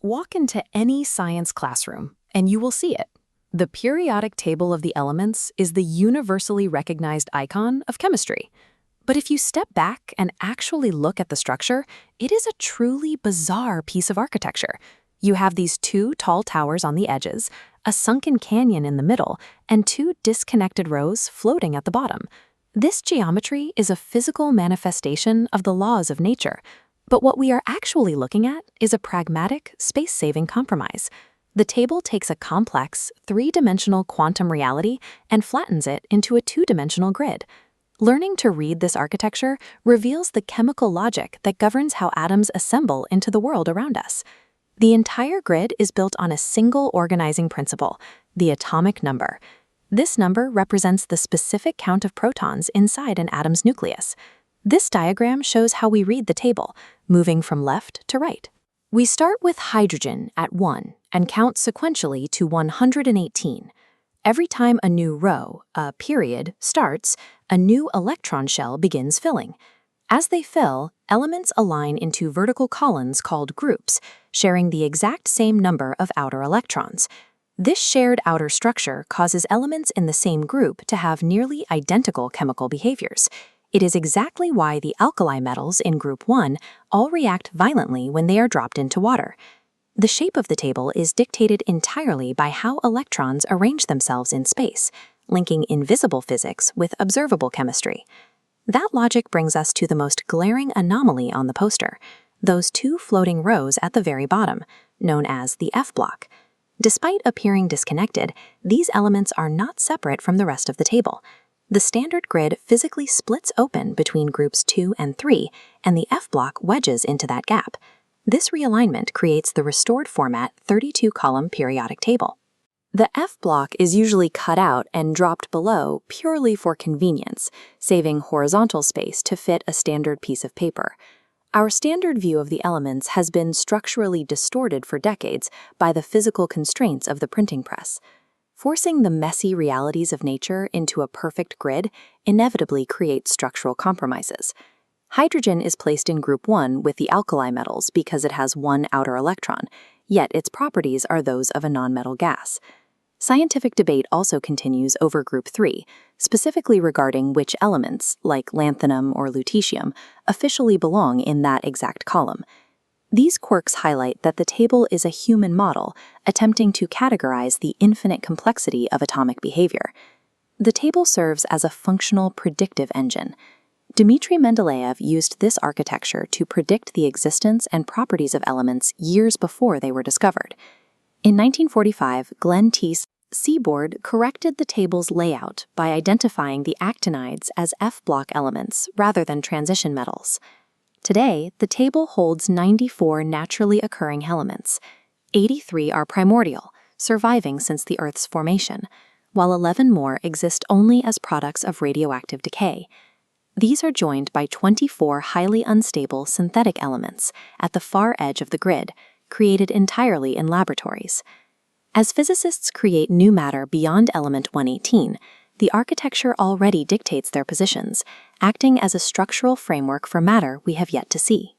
Walk into any science classroom, and you will see it. The periodic table of the elements is the universally recognized icon of chemistry. But if you step back and actually look at the structure, it is a truly bizarre piece of architecture. You have these two tall towers on the edges, a sunken canyon in the middle, and two disconnected rows floating at the bottom. This geometry is a physical manifestation of the laws of nature. But what we are actually looking at is a pragmatic, space-saving compromise. The table takes a complex, three-dimensional quantum reality and flattens it into a two-dimensional grid. Learning to read this architecture reveals the chemical logic that governs how atoms assemble into the world around us. The entire grid is built on a single organizing principle, the atomic number. This number represents the specific count of protons inside an atom's nucleus. This diagram shows how we read the table, moving from left to right. We start with hydrogen at 1 and count sequentially to 118. Every time a new row, a period, starts, a new electron shell begins filling. As they fill, elements align into vertical columns called groups, sharing the exact same number of outer electrons. This shared outer structure causes elements in the same group to have nearly identical chemical behaviors. It is exactly why the alkali metals in Group 1 all react violently when they are dropped into water. The shape of the table is dictated entirely by how electrons arrange themselves in space, linking invisible physics with observable chemistry. That logic brings us to the most glaring anomaly on the poster, those two floating rows at the very bottom, known as the F block. Despite appearing disconnected, these elements are not separate from the rest of the table. The standard grid physically splits open between groups 2 and 3, and the F block wedges into that gap. This realignment creates the restored format 32-column periodic table. The F block is usually cut out and dropped below purely for convenience, saving horizontal space to fit a standard piece of paper. Our standard view of the elements has been structurally distorted for decades by the physical constraints of the printing press. Forcing the messy realities of nature into a perfect grid inevitably creates structural compromises. Hydrogen is placed in Group 1 with the alkali metals because it has one outer electron, yet its properties are those of a nonmetal gas. Scientific debate also continues over Group 3, specifically regarding which elements, like lanthanum or lutetium, officially belong in that exact column. These quirks highlight that the table is a human model attempting to categorize the infinite complexity of atomic behavior. The table serves as a functional predictive engine. Dmitry Mendeleev used this architecture to predict the existence and properties of elements years before they were discovered. In 1945, Glenn T. Seaborg corrected the table's layout by identifying the actinides as F-block elements rather than transition metals. Today, the table holds 94 naturally occurring elements. 83 are primordial, surviving since the Earth's formation, while 11 more exist only as products of radioactive decay. These are joined by 24 highly unstable synthetic elements at the far edge of the grid, created entirely in laboratories. As physicists create new matter beyond element 118, the architecture already dictates their positions, acting as a structural framework for matter we have yet to see.